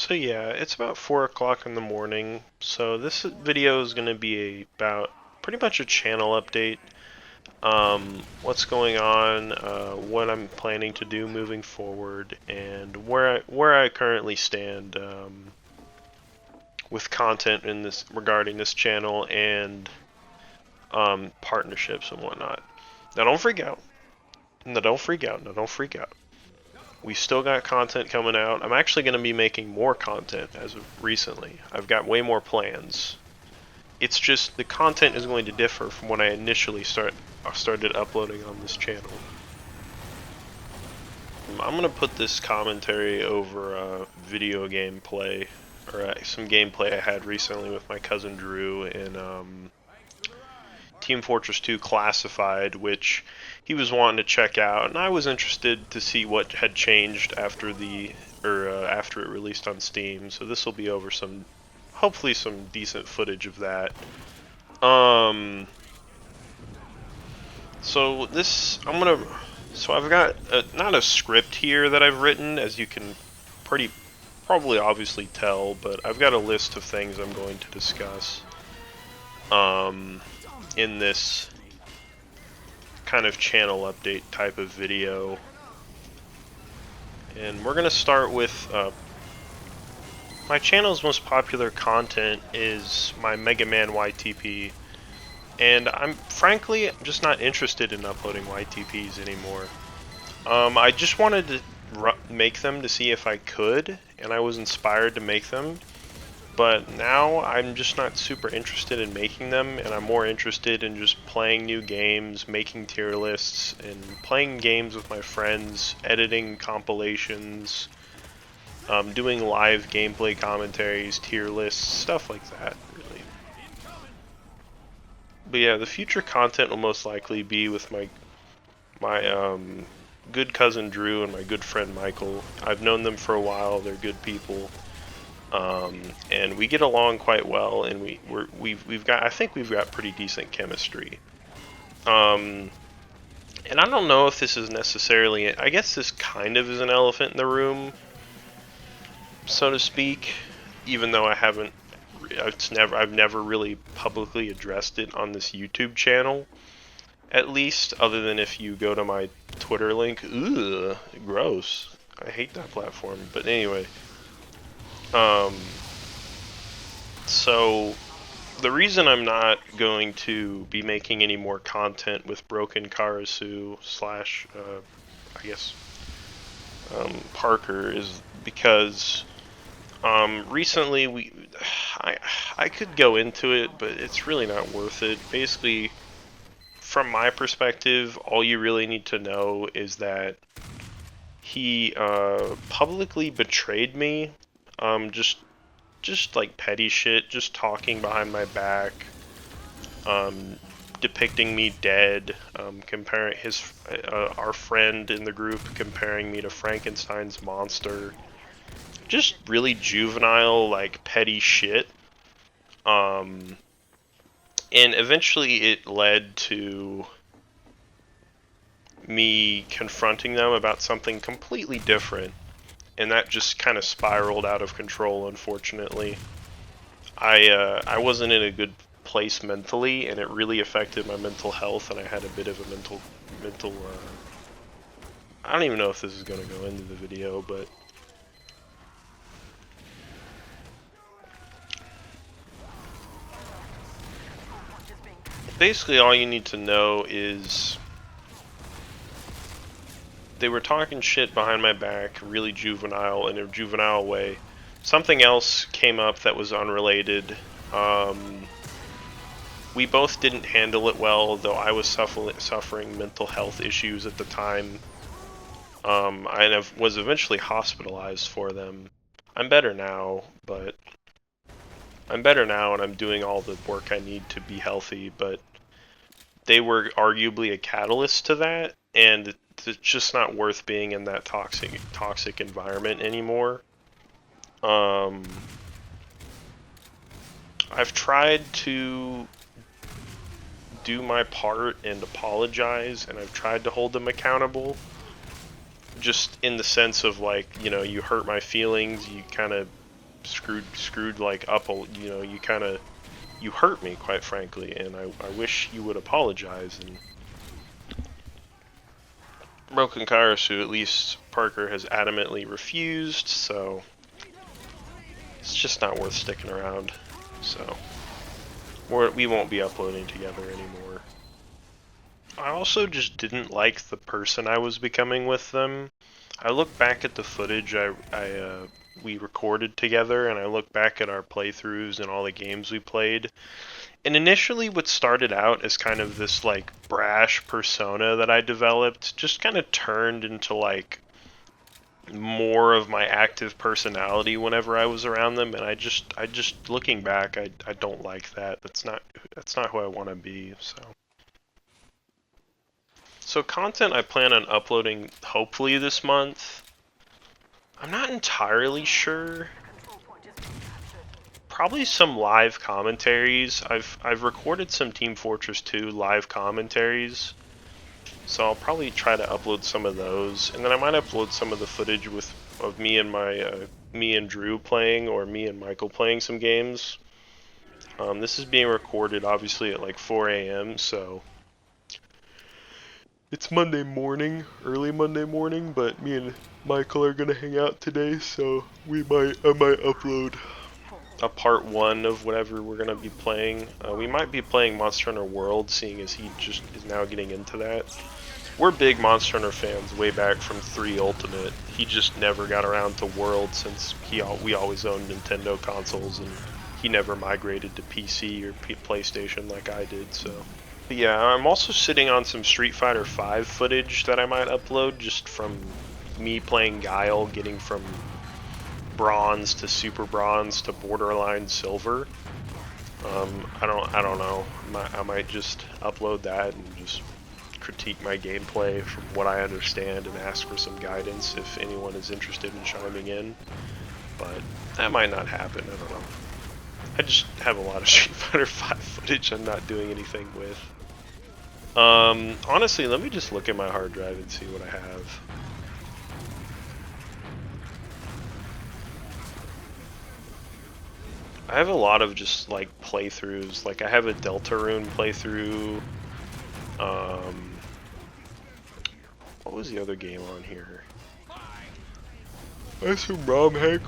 So yeah, it's about 4 o'clock in the morning. So this video is going to be about pretty much a channel update. What's going on, what I'm planning to do moving forward, and where I currently stand with content in this regarding this channel and partnerships and whatnot. Now don't freak out. No, don't freak out. No, don't freak out. We still got content coming out. I'm actually going to be making more content as of recently. I've got way more plans. It's just the content is going to differ from when I initially started uploading on this channel. I'm going to put this commentary over video gameplay, or some gameplay I had recently with my cousin Drew in Team Fortress 2 Classified, which he was wanting to check out, and I was interested to see what had changed after after it released on Steam. So this will be over hopefully some decent footage of that. So I've got not a script here that I've written, as you can probably obviously tell, but I've got a list of things I'm going to discuss in this kind of channel update type of video. And we're gonna start with my channel's most popular content is my Mega Man YTP, and I'm frankly just not interested in uploading YTPs anymore. I just wanted to make them to see if I could, and I was inspired to make them. But now I'm just not super interested in making them, and I'm more interested in just playing new games, making tier lists, and playing games with my friends, editing compilations, doing live gameplay commentaries, tier lists, stuff like that, really. But yeah, the future content will most likely be with my good cousin Drew and my good friend Michael. I've known them for a while, they're good people. And we get along quite well, and I think we've got pretty decent chemistry. And I don't know if this is necessarily, I guess this kind of is an elephant in the room, so to speak, even though I've never really publicly addressed it on this YouTube channel, at least, other than if you go to my Twitter link. Ugh, gross. I hate that platform, but anyway. So the reason I'm not going to be making any more content with Broken Karasu / I guess Parker is because recently I could go into it, but it's really not worth it. Basically, from my perspective, all you really need to know is that he publicly betrayed me. Just like petty shit, just talking behind my back, depicting me dead, comparing our friend in the group comparing me to Frankenstein's monster, just really juvenile, like petty shit. And eventually it led to me confronting them about something completely different. And that just kind of spiraled out of control, unfortunately. I wasn't in a good place mentally, and it really affected my mental health, and I had a bit of a mental I don't even know if this is going to go into the video, but basically all you need to know is they were talking shit behind my back, really juvenile, in a juvenile way. Something else came up that was unrelated. We both didn't handle it well, though I was suffering mental health issues at the time. I was eventually hospitalized for them. I'm better now, and I'm doing all the work I need to be healthy, but they were arguably a catalyst to that, and it's just not worth being in that toxic environment anymore. I've tried to do my part and apologize, and I've tried to hold them accountable, just in the sense of, like, you know, you hurt my feelings, you kind of screwed like up, you know, you hurt me, quite frankly, and I wish you would apologize. And Broken Kairosu, at least Parker has adamantly refused, so it's just not worth sticking around. So we won't be uploading together anymore. I also just didn't like the person I was becoming with them. I look back at the footage we recorded together, and I look back at our playthroughs and all the games we played. And initially what started out as kind of this like brash persona that I developed just kind of turned into like more of my active personality whenever I was around them, and I just looking back, I don't like that. That's not who I want to be. So content I plan on uploading hopefully this month. I'm not entirely sure. Probably some live commentaries. I've recorded some Team Fortress 2 live commentaries, so I'll probably try to upload some of those, and then I might upload some of the footage of me and Drew playing, or me and Michael playing some games. This is being recorded obviously at like 4 a.m. so it's Monday morning, early Monday morning, but me and Michael are gonna hang out today, so I might upload a part 1 of whatever we're gonna be playing. We might be playing Monster Hunter World, seeing as he just is now getting into that. We're big Monster Hunter fans way back from 3 Ultimate. He just never got around to World since we always owned Nintendo consoles, and he never migrated to PC or PlayStation like I did. So, but yeah, I'm also sitting on some Street Fighter V footage that I might upload, just from me playing Guile, getting from bronze to super bronze to borderline silver. I don't know. I might just upload that and just critique my gameplay from what I understand and ask for some guidance if anyone is interested in chiming in. But that might not happen. I don't know. I just have a lot of Street Fighter V footage I'm not doing anything with. Honestly, let me just look at my hard drive and see what I have. I have a lot of just like playthroughs. Like I have a Deltarune playthrough. What was the other game on here? I have some ROM hack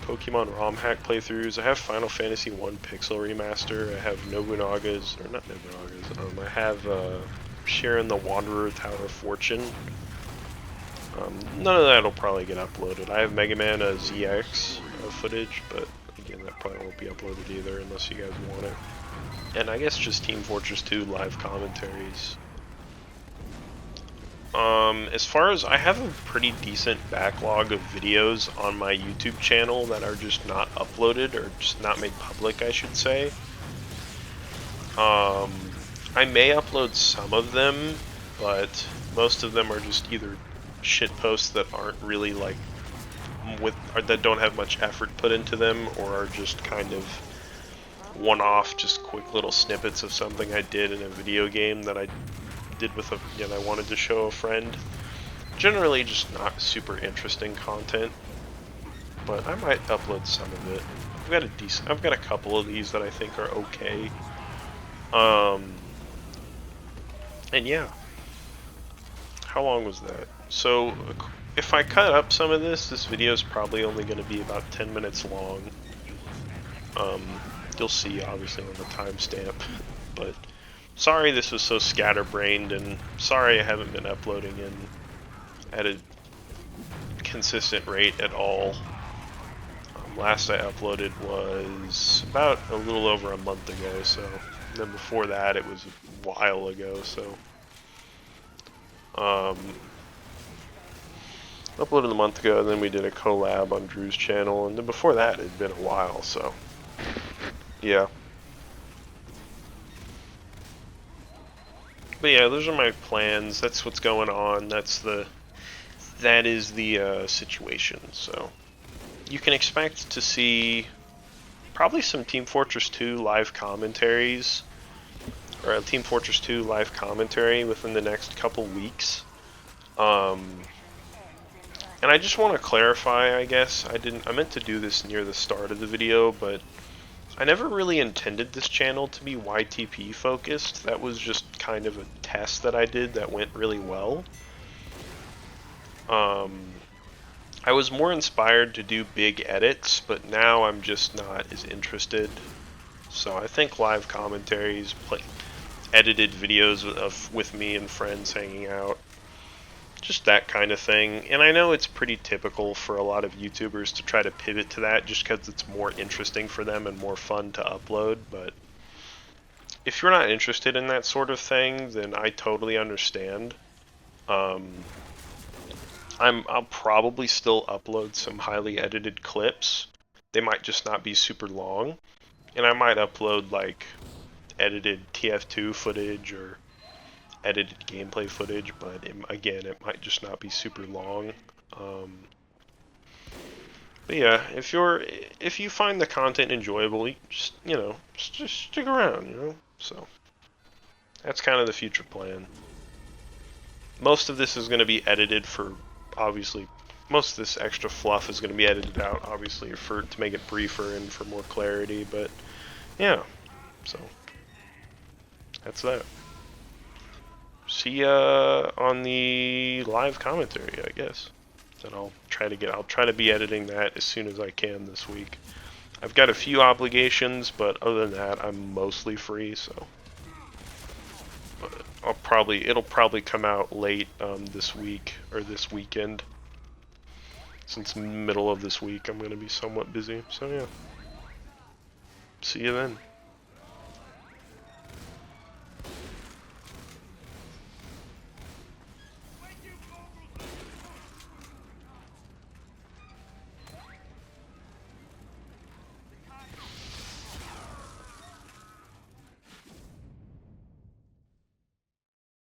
Pokemon ROM hack playthroughs. I have Final Fantasy 1 Pixel Remaster. I have Nobunaga's, or not Nobunaga's. I have Sharon the Wanderer Tower of Fortune. None of that will probably get uploaded. I have Mega Man ZX footage, but again, that probably won't be uploaded either unless you guys want it. And I guess just Team Fortress 2 live commentaries. As far as, I have a pretty decent backlog of videos on my YouTube channel that are just not uploaded, or just not made public, I should say. I may upload some of them, but most of them are just either shit posts that aren't really like or that don't have much effort put into them, or are just kind of one-off, just quick little snippets of something I did in a video game that I did with I wanted to show a friend. Generally just not super interesting content, but I might upload some of it. I've got a couple of these that I think are okay. And yeah. How long was that? So, if I cut up some of this video is probably only going to be about 10 minutes long. You'll see, obviously, on the timestamp. But, sorry this was so scatterbrained, and sorry I haven't been uploading at a consistent rate at all. Last I uploaded was about a little over a month ago, so then before that it was a while ago, so uploaded a month ago, and then we did a collab on Drew's channel, and then before that it had been a while, so yeah. But yeah, those are my plans. That's what's going on. That is the situation. So you can expect to see probably some Team Fortress 2 live commentaries, or a Team Fortress 2 live commentary within the next couple weeks. And I just want to clarify, I guess, I meant to do this near the start of the video, but I never really intended this channel to be YTP focused. That was just kind of a test that I did that went really well. I was more inspired to do big edits, but now I'm just not as interested. So I think live commentaries, edited videos with me and friends hanging out, just that kind of thing. And I know it's pretty typical for a lot of YouTubers to try to pivot to that just because it's more interesting for them and more fun to upload, but if you're not interested in that sort of thing, then I totally understand. I'll probably still upload some highly edited clips. They might just not be super long, and I might upload like edited TF2 footage or edited gameplay footage, but again, it might just not be super long. But yeah, if you find the content enjoyable, you just stick around, So that's kind of the future plan. Most of this is going to be edited for, obviously, most of this extra fluff is going to be edited out, obviously, to make it briefer and for more clarity, but yeah, so that's that. See ya on the live commentary, I guess. Then I'll try to be editing that as soon as I can this week. I've got a few obligations, but other than that, I'm mostly free, so it'll probably come out late this week or this weekend. Since middle of this week, I'm going to be somewhat busy. So yeah. See you then.